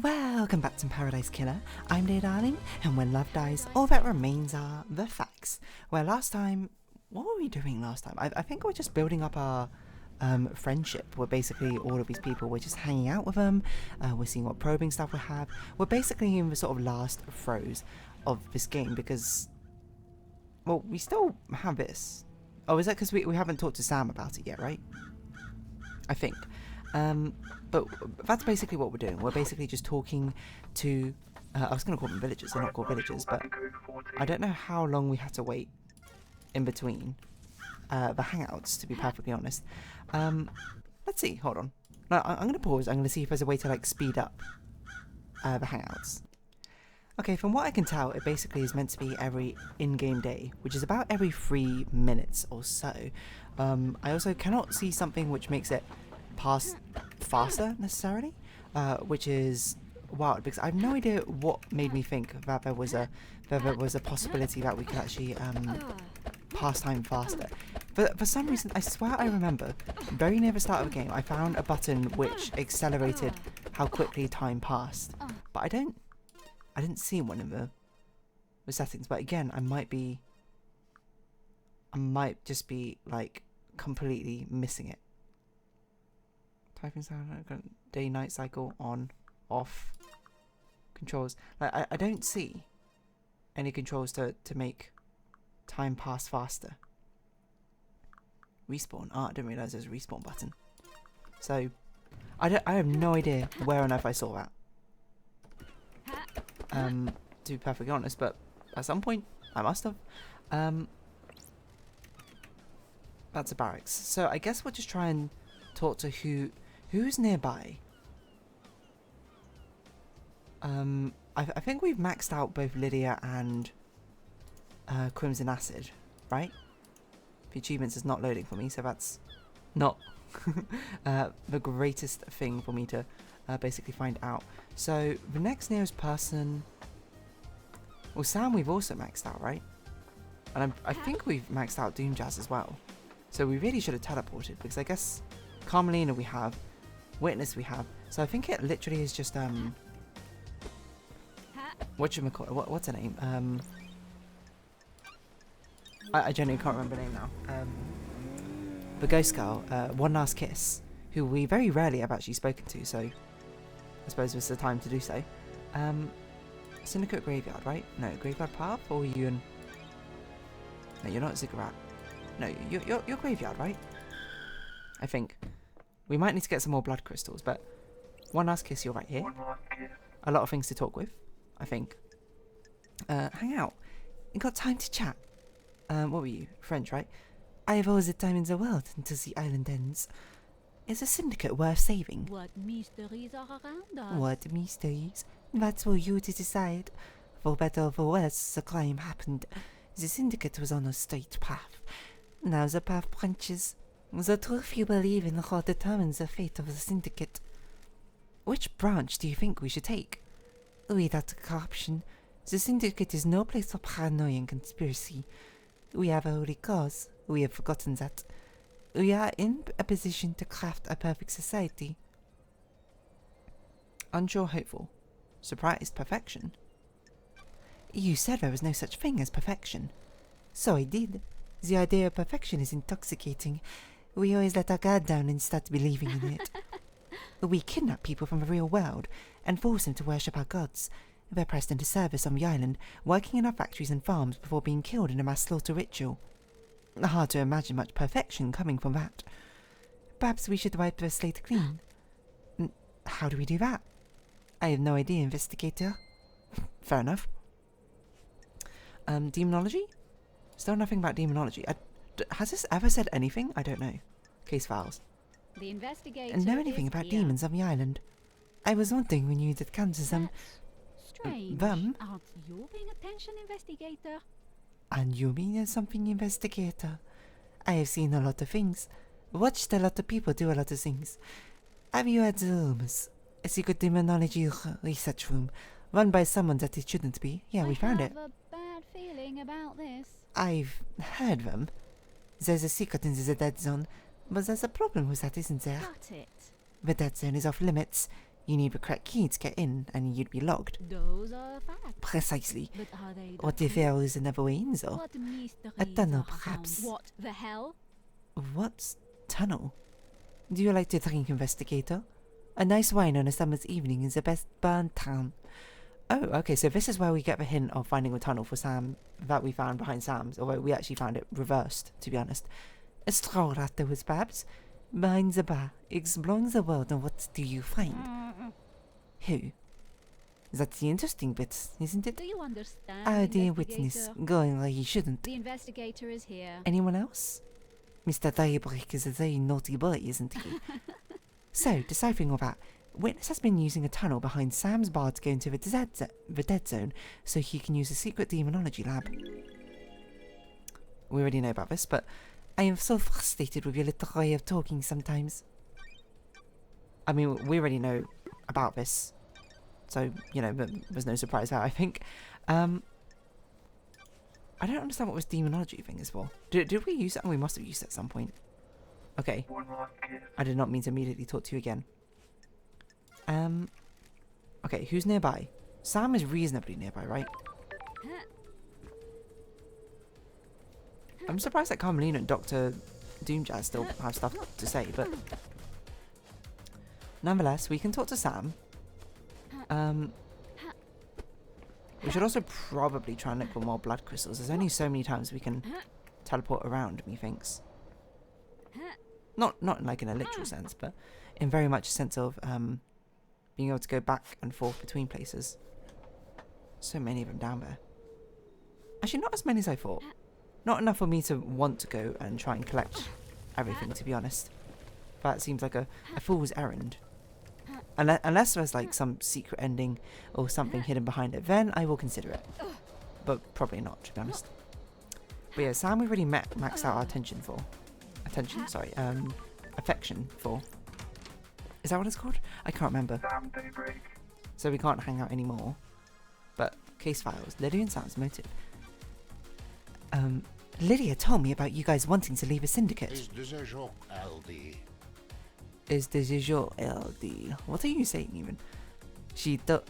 Welcome back to Paradise Killer. I'm Dear Darling, and when love dies, all that remains are the facts. Where last time, what were we doing last time? I think we were just building up our friendship. Where basically all of these people, we're just hanging out with them, we're seeing what probing stuff we have. We're basically in the sort of last throes of this game because, well, we still have this. Oh, is that because we haven't talked to Sam about it yet, right? I think. But that's basically what we're doing. We're basically just talking to, I was going to call them villagers, they're not called villagers, but I don't know how long we had to wait in between the hangouts, to be perfectly honest. Let's see, hold on. No, I'm going to pause, I'm going to see if there's a way to like speed up the hangouts. Okay, from what I can tell, it basically is meant to be every in-game day, which is about every 3 minutes or so. I also cannot see something which makes it pass faster necessarily, which is wild because I have no idea what made me think that there was a possibility that we could actually pass time faster. But for some reason, I swear I remember very near the start of the game I found a button which accelerated how quickly time passed, but I didn't see one in the settings. But again, I might just be like completely missing it. Typing sound, day night cycle, on, off, controls. Like I don't see any controls to make time pass faster. Respawn. I didn't realise there's a respawn button. So I have no idea where on earth I saw that. To be perfectly honest, but at some point I must have. That's a barracks. So I guess we'll just try and talk to who's nearby. I think we've maxed out both Lydia and Crimson Acid, right? The achievements is not loading for me, so that's not the greatest thing for me to basically find out. So the next nearest person, well, Sam we've also maxed out, right? And I think we've maxed out Doom Jazz as well. So we really should have teleported because I guess Carmelina we have, Witness we have. So I think it literally is just whatchamacallit, what's her name? I genuinely can't remember her name now. The ghost girl, One Last Kiss, who we very rarely have actually spoken to, so I suppose this is the time to do so. Syndicate Graveyard, right? No, Graveyard Path, or are you in... No, you're not Ziggurat. No, you're Graveyard, right? I think. We might need to get some more blood crystals, but One Last Kiss, you're right here. A lot of things to talk with, I think. Hang out. You got time to chat? What were you? French, right? I have all the time in the world until the island ends. Is a syndicate worth saving? What mysteries are around us? What mysteries? That's for you to decide. For better or for worse, the crime happened. The syndicate was on a straight path. Now the path branches. The truth you believe in will determine the fate of the syndicate. Which branch do you think we should take? Without corruption, the syndicate is no place for paranoia and conspiracy. We have a holy cause. We have forgotten that. We are in a position to craft a perfect society. Unsure, hopeful. Surprised, perfection. You said there was no such thing as perfection. So I did. The idea of perfection is intoxicating. We always let our guard down and start believing in it. We kidnap people from the real world and force them to worship our gods. They're pressed into service on the island, working in our factories and farms before being killed in a mass slaughter ritual. Hard to imagine much perfection coming from that. Perhaps we should wipe the slate clean. How do we do that? I have no idea, investigator. Fair enough. Demonology? Still nothing about demonology. Has this ever said anything? I don't know. Case files. The investigator Know anything about demons on the island? I was wondering when you did come to them. Strange. Them? Aren't you paying attention, investigator? And you mean something, investigator? I have seen a lot of things. Watched a lot of people do a lot of things. Have you had the rooms? A secret demonology research room, run by someone that it shouldn't be. Yeah, we found it. I have a bad feeling about this. I've heard them. There's a secret in the dead zone, but there's a problem with that, isn't there? Cut it. The dead zone is off limits. You need the correct key to get in, and you'd be logged. Those are facts. Precisely. But are they What if there was another way in, though? What mysteries I don't know, are found? perhaps. What the hell? What's tunnel? Do you like to drink, investigator? A nice wine on a summer's evening is the best bar in town. Oh, okay, so this is where we get the hint of finding a tunnel for Sam that we found behind Sam's, although we actually found it reversed, to be honest. A stroll afterwards, perhaps? Behind the bar, exploring the world, and what do you find? Who? That's the interesting bit, isn't it? Do you understand? Ah, dear witness, investigator? going like he shouldn't. The investigator is here. Anyone else? Mr. Daybreak is a very naughty boy, isn't he? So, deciphering all that, witness has been using a tunnel behind Sam's bar to go into the dead zone so he can use a secret demonology lab. We already know about this, but I am so frustrated with your little way of talking sometimes. I mean, we already know about this, so, you know, there's no surprise there, I think. I don't understand what this demonology thing is for. Did we use it? Oh, we must have used it at some point. Okay. I did not mean to immediately talk to you again. Okay, who's nearby? Sam is reasonably nearby, right? I'm surprised that Carmelina and Dr. Doomjazz still have stuff to say, but nonetheless, we can talk to Sam. We should also probably try and look for more blood crystals. There's only so many times we can teleport around, methinks. Not like in a literal sense, but in very much a sense of being able to go back and forth between places. So many of them down there. Actually, not as many as I thought. Not enough for me to want to go and try and collect everything, to be honest. That seems like a fool's errand. Unless there's like some secret ending or something hidden behind it, then I will consider it. But probably not, to be honest. But yeah, Sam we already maxed out our affection for. Is that what it's called? I can't remember. So we can't hang out anymore. But case files, Lydia and Sam's motive. Lydia told me about you guys wanting to leave a syndicate. Is this your LD? What are you saying even? She told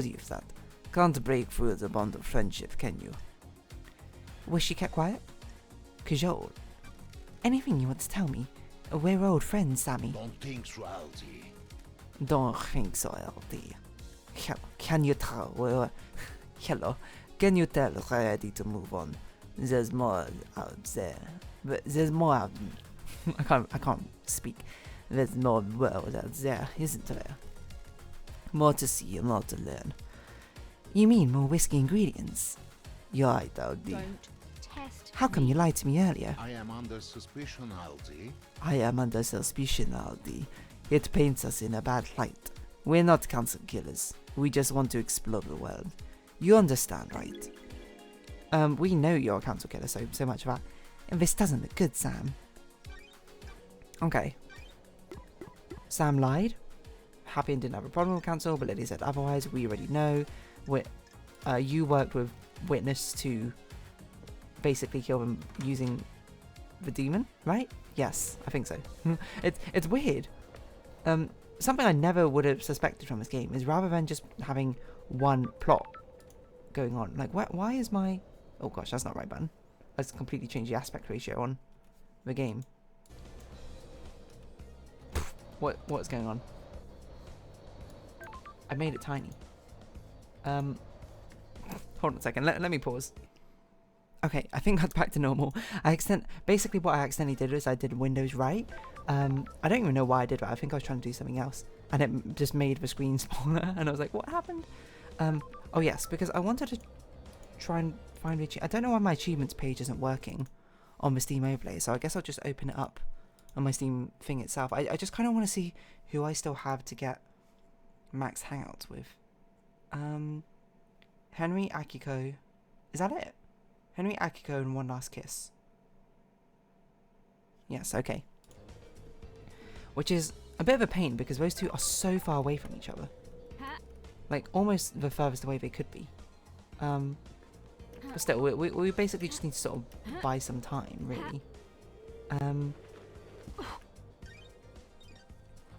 you that. Can't break through the bond of friendship, can you? Was she kept quiet? Cajole. Anything you want to tell me? We're old friends, Sammy. Don't think so, LD. Don't think so, LD. Can you tell? Hello. Can you tell ready to move on? There's more out there. But there's more out. I can't speak. There's more world out there, isn't there? More to see and more to learn. You mean more whiskey ingredients? You're right, LD. Don't test How come you lied to me earlier? I am under suspicion, LD. I am under suspicion, LD. It paints us in a bad light. We're not cancer killers. We just want to explore the world. You understand, right? We know you're a council killer, so much of that. And this doesn't look good, Sam. Okay. Sam lied. Happy and didn't have a problem with council, but Lydia said otherwise. We already know. You worked with Witness to basically kill them using the demon, right? Yes, I think so. It's weird. Something I never would have suspected from this game is rather than just having one plot going on. Like, why is my... Oh gosh, that's not the right button. Let's completely change the aspect ratio on the game. What's going on? I made it tiny. Hold on a second. Let me pause. Okay, I think that's back to normal. Basically what I accidentally did was I did Windows right. I don't even know why I did that. I think I was trying to do something else, and it just made the screen smaller. And I was like, what happened? Oh yes, because I wanted to try and find the I don't know why my achievements page isn't working on the Steam overlay, so I guess I'll just open it up on my Steam thing itself. I just kind of want to see who I still have to get max hangouts with. Henry, Akiko. Is that it? Henry, Akiko, and One Last Kiss. Yes, okay. Which is a bit of a pain because those two are so far away from each other. Like, almost the furthest away they could be. But still, we basically just need to sort of buy some time, really.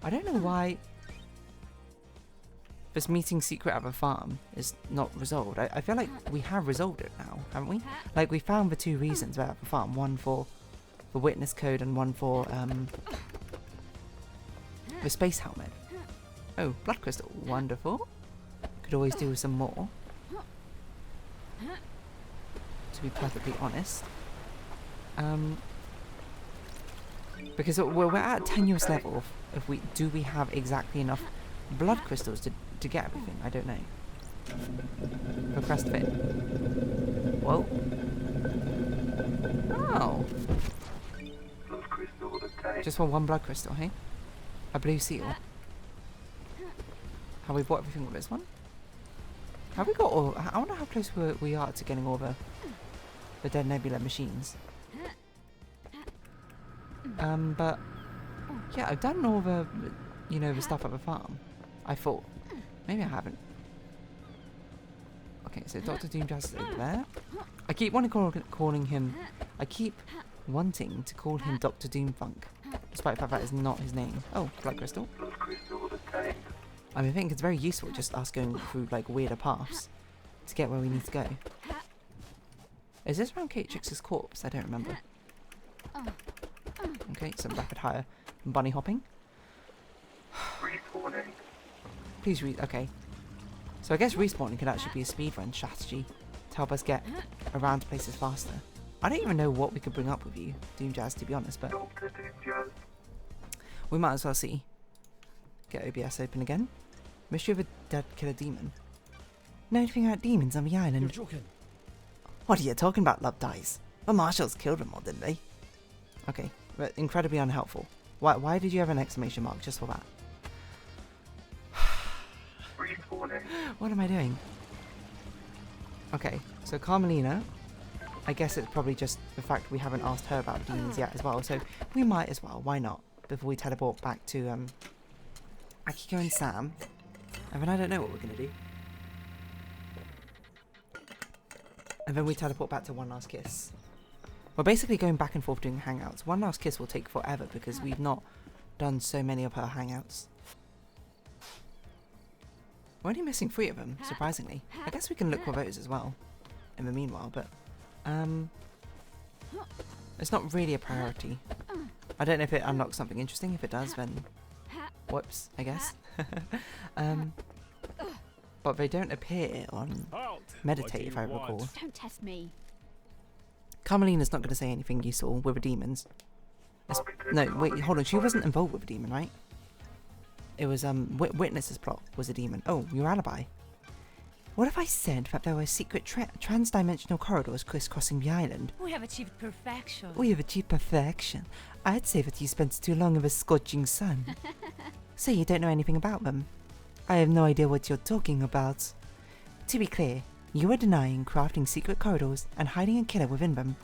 I don't know why this meeting secret at the farm is not resolved. I feel like we have resolved it now, haven't we? Like, we found the 2 reasons about the farm. One for the witness code and one for the space helmet. Oh, blood crystal. Wonderful. Could always do with some more. To be perfectly honest. Because we're at a tenuous level. If we have exactly enough blood crystals to get everything? I don't know. Request fit. Whoa. Oh. Just for 1 blood crystal, hey? A blue seal. Have we bought everything with this one? Have we got all... I wonder how close we are to getting all the dead nebula machines. But... yeah, I've done all the, you know, the stuff at the farm. I thought. Maybe I haven't. Okay, so Dr. Doomjazz is over there. I keep wanting calling him... I keep wanting to call him Dr. Doomfunk, despite the fact that is not his name. Oh, blood crystal. I mean, I think it's very useful just us going through, like, weirder paths to get where we need to go. Is this around Kate Trix's corpse? I don't remember. Okay, some rapid hire bunny hopping. Please read. Okay. So I guess respawning could actually be a speedrun strategy to help us get around places faster. I don't even know what we could bring up with you, Doomjazz, to be honest, but we might as well see. Get OBS open again. Mystery of a dead killer demon. Know anything about demons on the island? You're joking. What are you talking about, Love Dies? The marshals killed them all, didn't they? Okay, but incredibly unhelpful. Why did you have an exclamation mark just for that? What am I doing? Okay, so Carmelina, I guess it's probably just the fact we haven't asked her about demons yet as well, so we might as well, why not? Before we teleport back to Akiko and Sam, and then I don't know what we're gonna do. And then we teleport back to One Last Kiss. We're basically going back and forth doing hangouts. One Last Kiss will take forever because we've not done so many of her hangouts. We're only missing 3 of them, surprisingly. I guess we can look for those as well in the meanwhile, but it's not really a priority. I don't know if it unlocks something interesting. If it does, then whoops, I guess. But they don't appear on Meditate, if I recall. Don't test me. Carmelina's not going to say anything useful with the demons. No, wait, hold on. She wasn't involved with a demon, right? It was Witness's plot was a demon. Oh, your alibi. What if I said that there were secret trans-dimensional corridors crisscrossing the island? We have achieved perfection. We have achieved perfection. I'd say that you spent too long in the scorching sun. So you don't know anything about them? I have no idea what you're talking about. To be clear, you are denying crafting secret corridors and hiding a killer within them.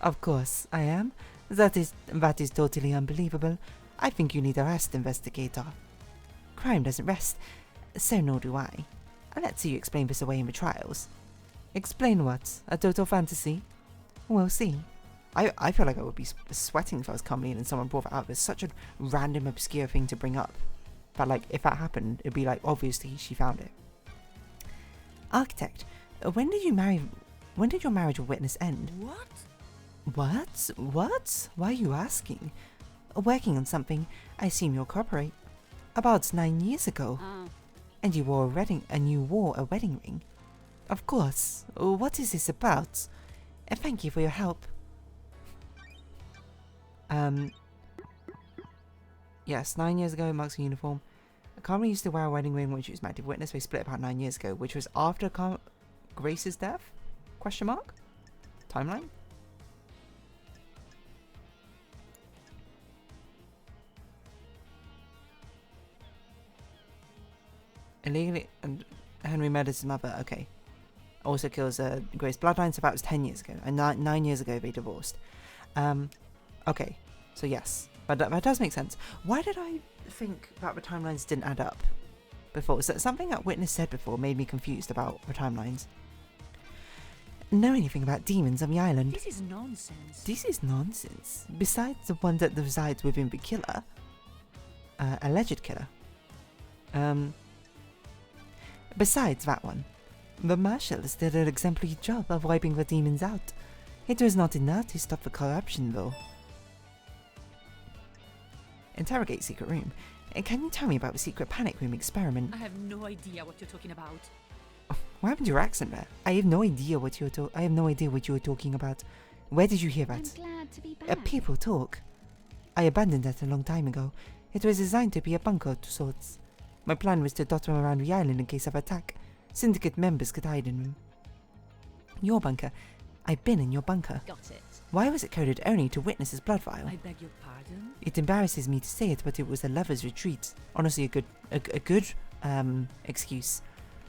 Of course, I am. That is totally unbelievable. I think you need a rest, investigator. Crime doesn't rest, so nor do I. Let's see you explain this away in the trials. Explain what? A total fantasy? We'll see. I feel like I would be sweating if I was coming in and someone brought that up. It's such a random, obscure thing to bring up. But like, if that happened, it'd be like, obviously she found it. Architect, when did your marriage with Witness end? What? What? Why are you asking? Working on something, I assume you'll cooperate. About 9 years ago. Oh. And you wore a wedding ring. Of course. What is this about? Thank you for your help. Yes, 9 years ago, Mark's uniform. Carmen used to wear a wedding ring when she was married to Witness. They split about 9 years ago, which was after Grace's death? Question mark? Timeline? Illegally, and Henry murders his mother. Okay. Also kills Grace Bloodline, so that was 10 years ago. And 9 years ago they divorced. Okay. So yes, but that does make sense. Why did I think that the timelines didn't add up before? So something that Witness said before made me confused about the timelines. Know anything about demons on the island? This is nonsense. This is nonsense. Besides the one that resides within the killer, alleged killer. Besides that one, the marshals did an exemplary job of wiping the demons out. It was not enough to stop the corruption, though. Interrogate secret room. Can you tell me about the secret panic room experiment? I have no idea what you're talking about. What happened to your accent there? I have no idea what you're talking about. Where did you hear I'm that? glad to be back. People talk. I abandoned that a long time ago. It was designed to be a bunker of sorts. My plan was to dot them around the island in case of attack. Syndicate members could hide in them. Your bunker. I've been in your bunker. Got it. Why was it coded only to witness his blood vial? I beg your pardon? It embarrasses me to say it, but it was a lover's retreat. Honestly, a good excuse.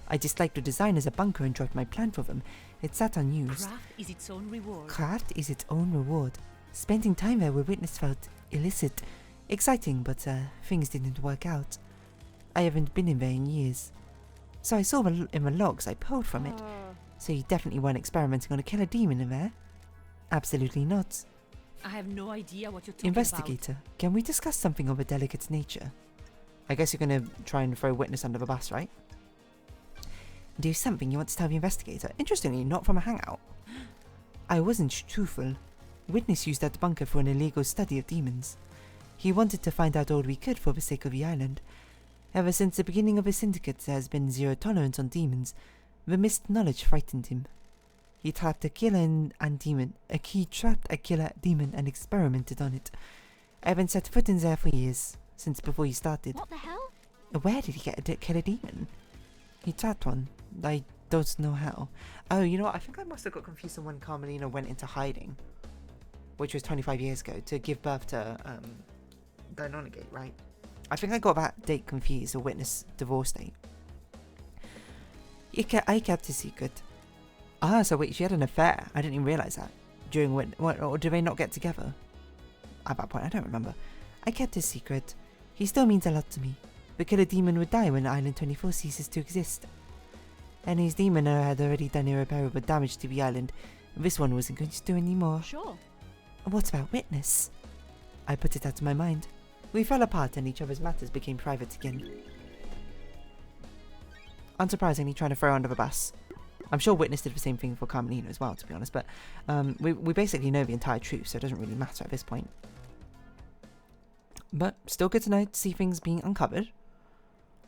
I disliked the design as a bunker and dropped my plan for them. It sat unused. Craft is its own reward. Craft is its own reward. Spending time there with witness felt illicit. Exciting, but things didn't work out. I haven't been in there in years. So I saw in the logs I pulled from it. So you definitely weren't experimenting on a killer demon in there? Absolutely not. I have no idea what you're talking Investigator, can we discuss something of a delicate nature? I guess you're gonna try and throw witness under the bus, right? Do something you want to tell the investigator. Interestingly, not from a hangout. I wasn't truthful. Witness used that bunker for an illegal study of demons. He wanted to find out all we could for the sake of the island. Ever since the beginning of the syndicate, there has been zero tolerance on demons. The missed knowledge frightened him. He trapped a killer and demon. He trapped a killer demon and experimented on it. I haven't set foot in there for years, since before he started. What the hell? Where did he get a killer demon? He trapped one. I don't know how. Oh, you know what? I think I must have got confused on when Carmelina went into hiding, which was 25 years ago, to give birth to Interrogate, right? I think I got that date confused, the witness divorce date. I kept a secret. Ah, so wait, she had an affair. I didn't even realise that. During what, or did they not get together? At that point, I don't remember. I kept his secret. He still means a lot to me. The killer demon would die when Island 24 ceases to exist. And his demon had already done irreparable damage to the island. This one wasn't going to do any more. Sure. What about witness? I put it out of my mind. We fell apart and each other's matters became private again. Unsurprisingly, trying to throw her under the bus. I'm sure Witness did the same thing for Carmelina as well, to be honest, but we basically know the entire truth, so it doesn't really matter at this point. But still good to know to see things being uncovered.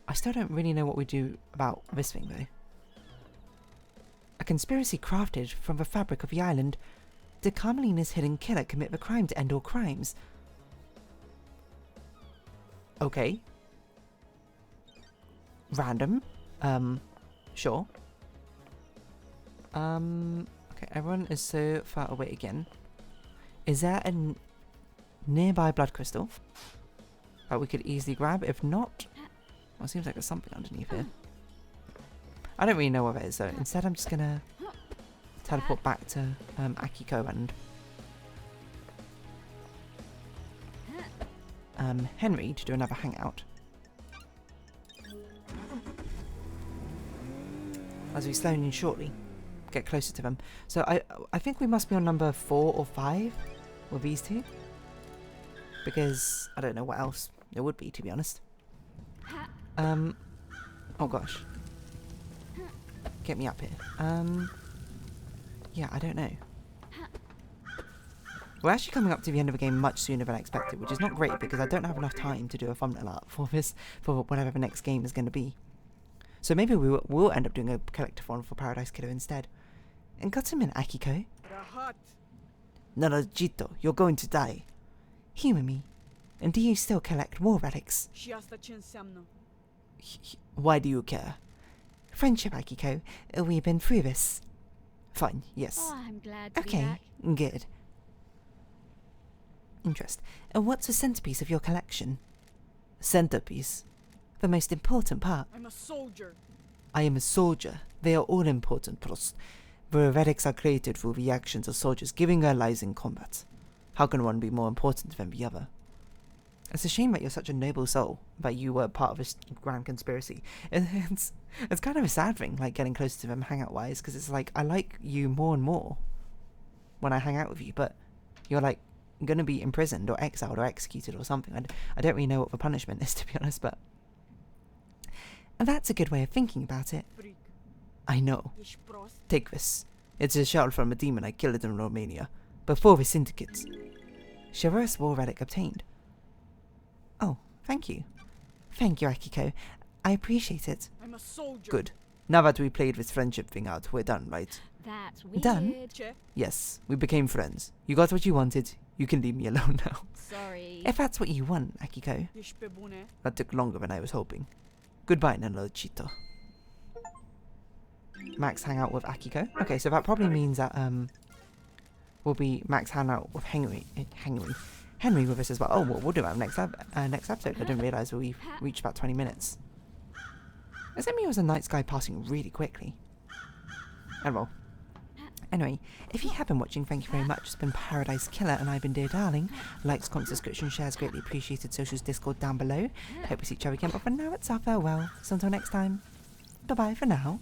I still don't really know what we do about this thing, though. A conspiracy crafted from the fabric of the island. Did Carmelina's hidden killer commit the crime to end all crimes? Okay. Random. Sure. Okay, everyone is so far away again. Is there a nearby blood crystal that we could easily grab? If not, well, it seems like there's something underneath here. I don't really know what it is, though. Instead, I'm just gonna teleport back to Akiko and Henry to do another hangout. As we slowly and shortly get closer to them. So I think we must be on number 4 or 5 with these two. Because I don't know what else there would be, to be honest. Oh gosh. Get me up here. Yeah, I don't know. We're actually coming up to the end of the game much sooner than I expected, which is not great because I don't have enough time to do a thumbnail art for this, for whatever the next game is going to be. So maybe we'll end up doing a collective one for Paradise Killer instead. And got him in, Akiko. Narajito, you're going to die. Humor me. And do you still collect war relics? Why do you care? Friendship, Akiko. We've been through this. Fine, yes. Oh, I'm glad to be Okay, back. good. Interest. And what's the centerpiece of your collection? Centerpiece? The most important part. I'm a soldier. I am a soldier. They are all important, Prost. The relics are created through the actions of soldiers giving their lives in combat. How can one be more important than the other? It's a shame that you're such a noble soul, that you were part of this grand conspiracy. It's kind of a sad thing, like getting closer to them hangout-wise, because it's like, I like you more and more when I hang out with you, but you're like going to be imprisoned or exiled or executed or something. I don't really know what the punishment is, to be honest, but That's a good way of thinking about it. I know. Take this. It's a shell from a demon I killed in Romania, before the syndicates. Chivalrous war relic obtained. Oh, thank you. Thank you, Akiko. I appreciate it. I'm a soldier. Good. Now that we played this friendship thing out, we're done, right? That's weird. Done? Yes, we became friends. You got what you wanted. You can leave me alone now. Sorry. If that's what you want, Akiko. Ești pe bune? That took longer than I was hoping. Goodbye, Nanlochito. Max hang out with Akiko. Okay, so that probably means that will be Max hang out with Henry with us as well. Oh, well, we'll do that next episode. I didn't realise we've reached about 20 minutes. SMU was a night sky passing really quickly. Oh well. Anyway, if you have been watching, thank you very much. It's been Paradise Killer, and I've been Dear Darling. Likes, comments, subscription, shares, greatly appreciated. Socials, Discord down below. Hope we see each other again, but for now, it's our farewell. So until next time, bye-bye for now.